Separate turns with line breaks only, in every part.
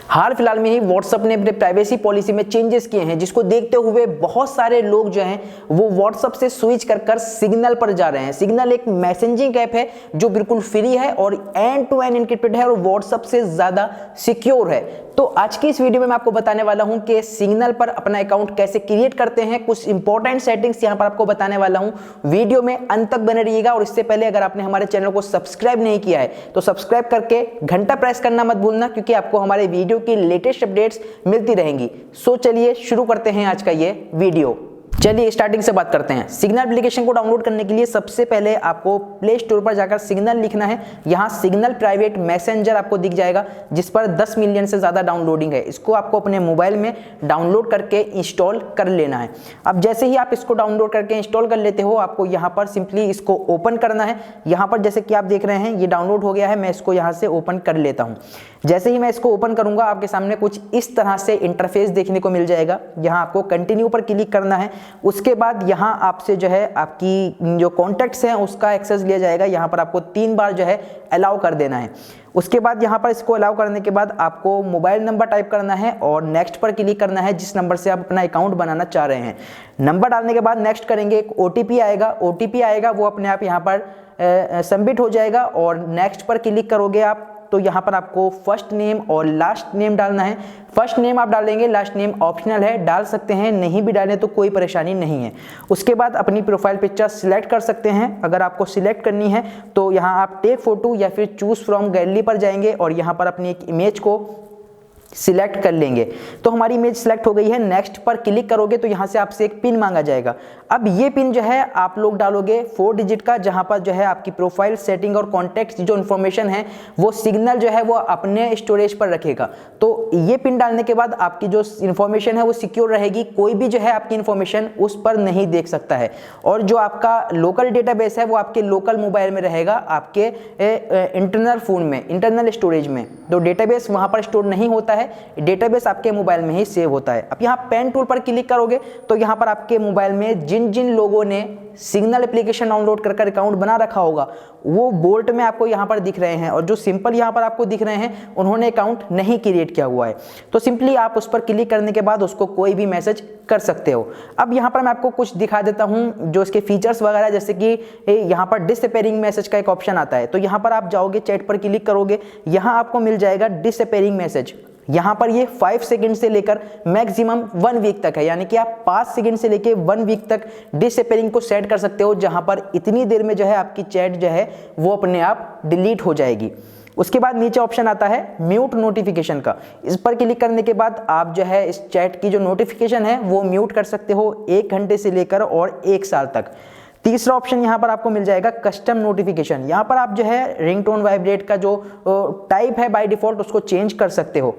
हाल फिलहाल में ही व्हाट्सएप ने अपने प्राइवेसी पॉलिसी में चेंजेस किए हैं, जिसको देखते हुए बहुत सारे लोग जो हैं वो व्हाट्सएप से स्विच कर सिग्नल पर जा रहे हैं। सिग्नल एक मैसेजिंग ऐप है जो बिल्कुल फ्री है और एंड टू एंड एन्क्रिप्टेड है और व्हाट्सएप से ज्यादा सिक्योर है। तो आज की इस वीडियो में मैं आपको बताने वाला हूं कि सिग्नल पर अपना अकाउंट कैसे क्रिएट करते हैं। कुछ इंपॉर्टेंट सेटिंग्स यहां पर आपको बताने वाला हूं, वीडियो में अंत तक बने रहिएगा। और इससे पहले अगर आपने हमारे चैनल को सब्सक्राइब नहीं किया है तो सब्सक्राइब करके घंटा प्रेस करना मत भूलना, क्योंकि आपको हमारे वीडियो की लेटेस्ट अपडेट्स मिलती रहेंगी। सो चलिए शुरू करते हैं आज का ये वीडियो। चलिए स्टार्टिंग से बात करते हैं। सिग्नल एप्लीकेशन को डाउनलोड करने के लिए सबसे पहले आपको प्ले स्टोर पर जाकर सिग्नल लिखना है। यहाँ सिग्नल प्राइवेट मैसेंजर आपको दिख जाएगा, जिस पर 10 मिलियन से ज़्यादा डाउनलोडिंग है। इसको आपको अपने मोबाइल में डाउनलोड करके इंस्टॉल कर लेना है। अब जैसे ही आप इसको डाउनलोड करके इंस्टॉल कर लेते हो, आपको यहाँ पर सिंपली इसको ओपन करना है। यहाँ पर जैसे कि आप देख रहे हैं ये डाउनलोड हो गया है, मैं इसको यहाँ से ओपन कर लेता हूँ। जैसे ही मैं इसको ओपन करूँगा आपके सामने कुछ इस तरह से इंटरफेस देखने को मिल जाएगा। यहाँ आपको कंटिन्यू पर क्लिक करना है। उसके बाद यहाँ आपसे जो है आपकी जो कॉन्टैक्ट्स हैं उसका एक्सेस लिया जाएगा। यहाँ पर आपको 3 बार जो है अलाउ कर देना है। उसके बाद यहाँ पर इसको अलाउ करने के बाद आपको मोबाइल नंबर टाइप करना है और नेक्स्ट पर क्लिक करना है, जिस नंबर से आप अपना अकाउंट बनाना चाह रहे हैं। नंबर डालने के बाद नेक्स्ट करेंगे, एक ओटीपी आएगा, वो अपने आप यहाँ पर सबमिट हो जाएगा और नेक्स्ट पर क्लिक करोगे आप तो यहाँ पर आपको फर्स्ट नेम और लास्ट नेम डालना है। फर्स्ट नेम आप डालेंगे, लास्ट नेम ऑप्शनल है, डाल सकते हैं, नहीं भी डालें तो कोई परेशानी नहीं है। उसके बाद अपनी प्रोफाइल पिक्चर सिलेक्ट कर सकते हैं। अगर आपको सिलेक्ट करनी है तो यहाँ आप टेक फोटो या फिर चूज फ्रॉम गैलरी पर जाएंगे और यहाँ पर अपनी एक इमेज को सिलेक्ट कर लेंगे। तो हमारी इमेज सिलेक्ट हो गई है। नेक्स्ट पर क्लिक करोगे तो यहाँ से आपसे एक पिन मांगा जाएगा। अब ये पिन जो है आप लोग डालोगे 4 डिजिट का, जहाँ पर जो है आपकी प्रोफाइल सेटिंग और कॉन्टैक्ट जो इन्फॉर्मेशन है वो सिग्नल जो है वो अपने स्टोरेज पर रखेगा। तो ये पिन डालने के बाद आपकी जो इन्फॉर्मेशन है वो सिक्योर रहेगी, कोई भी जो है आपकी इन्फॉर्मेशन उस पर नहीं देख सकता है। और जो आपका लोकल डेटाबेस है वो आपके लोकल मोबाइल में रहेगा, आपके इंटरनल फोन में, इंटरनल स्टोरेज में। तो डेटाबेस वहाँ पर स्टोर नहीं होता है, डेटाबेस आपके मोबाइल में ही सेव होता है। अब यहाँ पेन टूल पर क्लिक करोगे तो यहाँ पर आपके मोबाइल में जिन जिन लोगों ने सिग्नल एप्लीकेशन डाउनलोड कर अकाउंट बना रखा होगा वो बोल्ट में आपको यहाँ पर दिख रहे हैं, और जो सिंपल यहाँ पर आपको दिख रहे हैं उन्होंने अकाउंट नहीं क्रिएट किया हुआ है। तो सिंपली आप उस पर क्लिक करने के बाद उसको कोई भी मैसेज कर सकते हो। अब यहाँ पर मैं आपको कुछ दिखा देता हूँ जो इसके फीचर्स वगैरह, जैसे कि यहाँ पर डिसअपेयरिंग मैसेज का एक ऑप्शन आता है। तो यहाँ पर आप जाओगे, चैट पर क्लिक करोगे, यहाँ आपको मिल जाएगा डिसअपेयरिंग मैसेज। यहाँ पर ये 5 सेकंड से लेकर मैक्सिमम 1 वीक तक है, यानी कि आप 5 सेकंड से लेकर 1 वीक तक डिसअपेयरिंग को सेट कर सकते हो, जहाँ पर इतनी देर में जो है आपकी चैट जो है वो अपने आप डिलीट हो जाएगी। उसके बाद नीचे ऑप्शन आता है म्यूट नोटिफिकेशन का। इस पर क्लिक करने के बाद आप जो है इस चैट की जो नोटिफिकेशन है वो म्यूट कर सकते हो 1 घंटे से लेकर और 1 साल तक। तीसरा ऑप्शन यहाँ पर आपको मिल जाएगा कस्टम नोटिफिकेशन। यहाँ पर आप जो है रिंगटोन वाइब्रेट का जो टाइप है बाय डिफॉल्ट उसको चेंज कर सकते हो।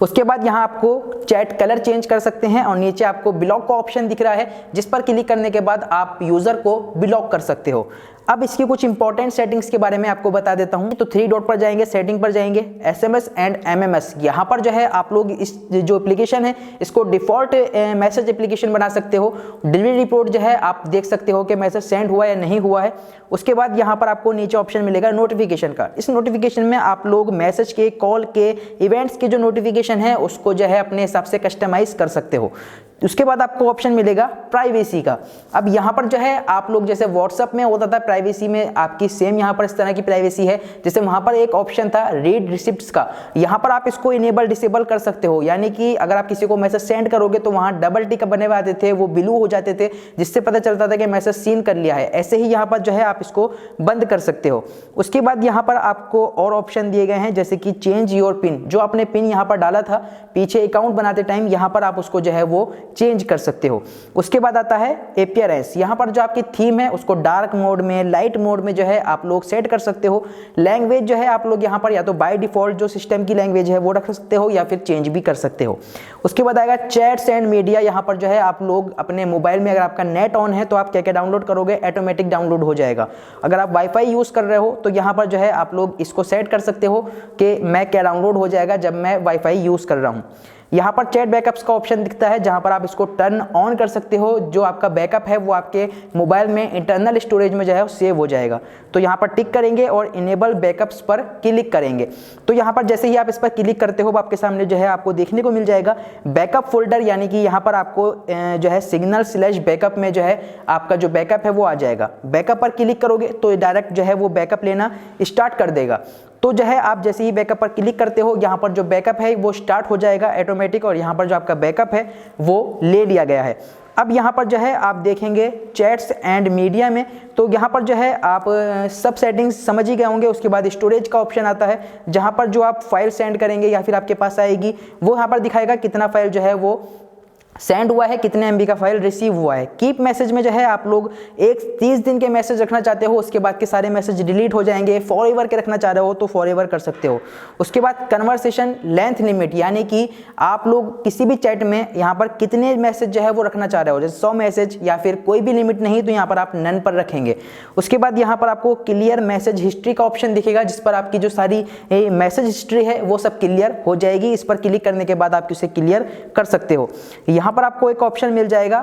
उसके बाद यहाँ आपको चैट कलर चेंज कर सकते हैं और नीचे आपको ब्लॉक का ऑप्शन दिख रहा है, जिस पर क्लिक करने के बाद आप यूजर को ब्लॉक कर सकते हो। अब इसकी कुछ इंपॉर्टेंट सेटिंग्स के बारे में आपको बता देता हूं। तो 3 डॉट पर जाएंगे, सेटिंग पर जाएंगे, SMS एंड MMS। यहाँ पर जो है आप लोग इस जो एप्लीकेशन है इसको डिफॉल्ट मैसेज एप्लीकेशन बना सकते हो। डिलीवरी रिपोर्ट जो है आप देख सकते हो कि मैसेज सेंड हुआ या नहीं हुआ है। उसके बाद यहाँ पर आपको नीचे ऑप्शन मिलेगा नोटिफिकेशन का। इस नोटिफिकेशन में आप लोग मैसेज के, कॉल के, इवेंट्स के जो नोटिफिकेशन है उसको जो है अपने हिसाब से कस्टमाइज कर सकते हो। उसके बाद आपको ऑप्शन मिलेगा प्राइवेसी का। अब यहाँ पर जो है आप लोग जैसे व्हाट्सएप में होता था प्राइवेसी में आपकी सेम यहाँ पर इस तरह की प्राइवेसी है। जैसे वहाँ पर एक ऑप्शन था रीड रिसिप्ट्स का, यहाँ पर आप इसको इनेबल डिसेबल कर सकते हो। यानी कि अगर आप किसी को मैसेज सेंड करोगे तो वहाँ डबल टिक बने हुए आते थे, वो ब्लू हो जाते थे, जिससे पता चलता था कि मैसेज सीन कर लिया है। ऐसे ही यहाँ पर जो है आप इसको बंद कर सकते हो। उसके बाद यहाँ पर आपको और ऑप्शन दिए गए हैं, जैसे कि चेंज योर पिन। जो आपने पिन यहाँ पर डाला था पीछे अकाउंट बनाते टाइम, यहाँ पर आप उसको जो है वो चेंज कर सकते हो। उसके बाद आता है अपीयरेंस। यहाँ पर जो आपकी थीम है उसको डार्क मोड में, लाइट मोड में जो है आप लोग सेट कर सकते हो। लैंग्वेज जो है आप लोग यहाँ पर या तो बाय डिफॉल्ट जो सिस्टम की लैंग्वेज है वो रख सकते हो या फिर चेंज भी कर सकते हो। उसके बाद आएगा चैट्स एंड मीडिया। यहाँ पर जो है आप लोग अपने मोबाइल में अगर आपका नेट ऑन है तो आप क्या क्या डाउनलोड करोगे ऑटोमेटिक डाउनलोड हो जाएगा। अगर आप वाईफाई यूज कर रहे हो तो यहाँ पर जो है आप लोग इसको सेट कर सकते हो कि मैं क्या डाउनलोड हो जाएगा जब मैं वाईफाई यूज़ कर रहा हूँ। यहाँ पर चैट बैकअप्स का ऑप्शन दिखता है जहाँ पर आप इसको टर्न ऑन कर सकते हो। जो आपका बैकअप है वो आपके मोबाइल में इंटरनल स्टोरेज में जो है सेव हो जाएगा। तो यहाँ पर टिक करेंगे और इनेबल बैकअप्स पर क्लिक करेंगे। तो यहाँ पर जैसे ही आप इस पर क्लिक करते हो आपके सामने जो है आपको देखने को मिल जाएगा बैकअप फोल्डर, यानी कि यहाँ पर आपको जो है signal/बैकअप में जो है आपका जो बैकअप है वो आ जाएगा। बैकअप पर क्लिक करोगे तो डायरेक्ट जो है वो बैकअप लेना स्टार्ट कर देगा। तो जो है आप जैसे ही बैकअप पर क्लिक करते हो यहाँ पर जो बैकअप है वो स्टार्ट हो जाएगा ऑटोमेटिक, और यहाँ पर जो आपका बैकअप है वो ले लिया गया है। अब यहाँ पर जो है आप देखेंगे चैट्स एंड मीडिया में, तो यहाँ पर जो है आप सब सेटिंग्स समझ ही गए होंगे। उसके बाद स्टोरेज का ऑप्शन आता है जहाँ पर जो आप फाइल सेंड करेंगे या फिर आपके पास आएगी वो यहाँ पर दिखाएगा कितना फाइल जो है वो सेंड हुआ है, कितने MB का फाइल रिसीव हुआ है। कीप मैसेज में जो है आप लोग 30 दिन के मैसेज रखना चाहते हो, उसके बाद के सारे मैसेज डिलीट हो जाएंगे। फॉरएवर के रखना चाह रहे हो तो फॉरएवर कर सकते हो। उसके बाद कन्वर्सेशन लेंथ लिमिट, यानी कि आप लोग किसी भी चैट में यहाँ पर कितने मैसेज जो है वो रखना चाह रहे हो, जैसे 100 मैसेज या फिर कोई भी लिमिट नहीं, तो यहाँ पर आप नन पर रखेंगे। उसके बाद यहाँ पर आपको क्लियर मैसेज हिस्ट्री का ऑप्शन दिखेगा जिस पर आपकी जो सारी मैसेज हिस्ट्री है वो सब क्लियर हो जाएगी। इस पर क्लिक करने के बाद आप उसे क्लियर कर सकते हो। यहाँ पर आपको एक ऑप्शन मिल जाएगा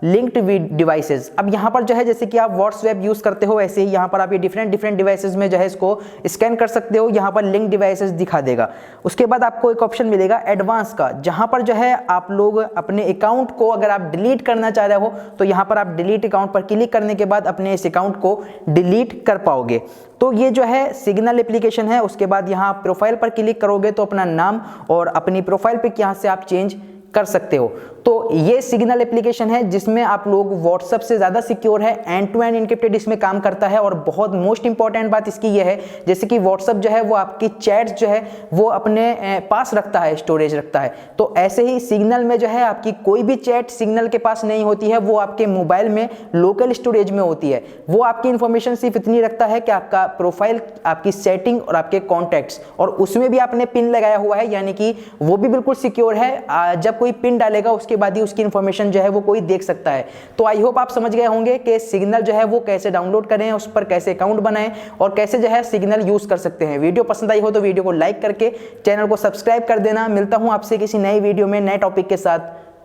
लिंक्ड डिवाइसेस। अब यहाँ पर जो है जैसे कि आप व्हाट्सएप यूज करते हो वैसे ही यहाँ पर आप ये डिफरेंट डिवाइसेस में जो है इसको स्कैन कर सकते हो। यहाँ पर लिंक डिवाइसेस दिखा देगा। उसके बाद आपको एक ऑप्शन मिलेगा एडवांस का, जहाँ पर जो है आप लोग अपने अकाउंट को अगर आप डिलीट करना चाह रहे हो तो यहाँ पर आप डिलीट अकाउंट पर क्लिक करने के बाद अपने इस अकाउंट को डिलीट कर पाओगे। तो ये जो है सिग्नल एप्लीकेशन है। उसके बाद यहाँ प्रोफाइल पर क्लिक करोगे तो अपना नाम और अपनी प्रोफाइल पे यहाँ से आप चेंज कर सकते हो। तो ये सिग्नल एप्लीकेशन है जिसमें आप लोग व्हाट्सएप से ज़्यादा सिक्योर है, एंड टू एंड इनक्रिप्टेड इसमें काम करता है। और बहुत मोस्ट इंपॉर्टेंट बात इसकी ये है जैसे कि व्हाट्सएप जो है वो आपकी चैट्स जो है वो अपने पास रखता है, स्टोरेज रखता है। तो ऐसे ही सिग्नल में जो है आपकी कोई भी चैट सिग्नल के पास नहीं होती है, वो आपके मोबाइल में लोकल स्टोरेज में होती है। वो आपकी इंफॉर्मेशन सिर्फ इतनी रखता है कि आपका प्रोफाइल, आपकी सेटिंग और आपके कॉन्टैक्ट्स, और उसमें भी आपने पिन लगाया हुआ है, यानी कि वो भी बिल्कुल सिक्योर है। जब कोई पिन डालेगा उसके बाद ही उसकी इंफॉर्मेशन जो है वो कोई देख सकता है। तो आई होप आप समझ गए होंगे कि सिग्नल जो है वो कैसे डाउनलोड करें, उस पर कैसे अकाउंट बनाएं और कैसे जो है सिग्नल यूज कर सकते हैं। वीडियो पसंद आई हो तो वीडियो को लाइक करके चैनल को सब्सक्राइब कर देना। मिलता हूं आपसे किसी नई वीडियो में नए टॉपिक के साथ।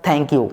Thank you.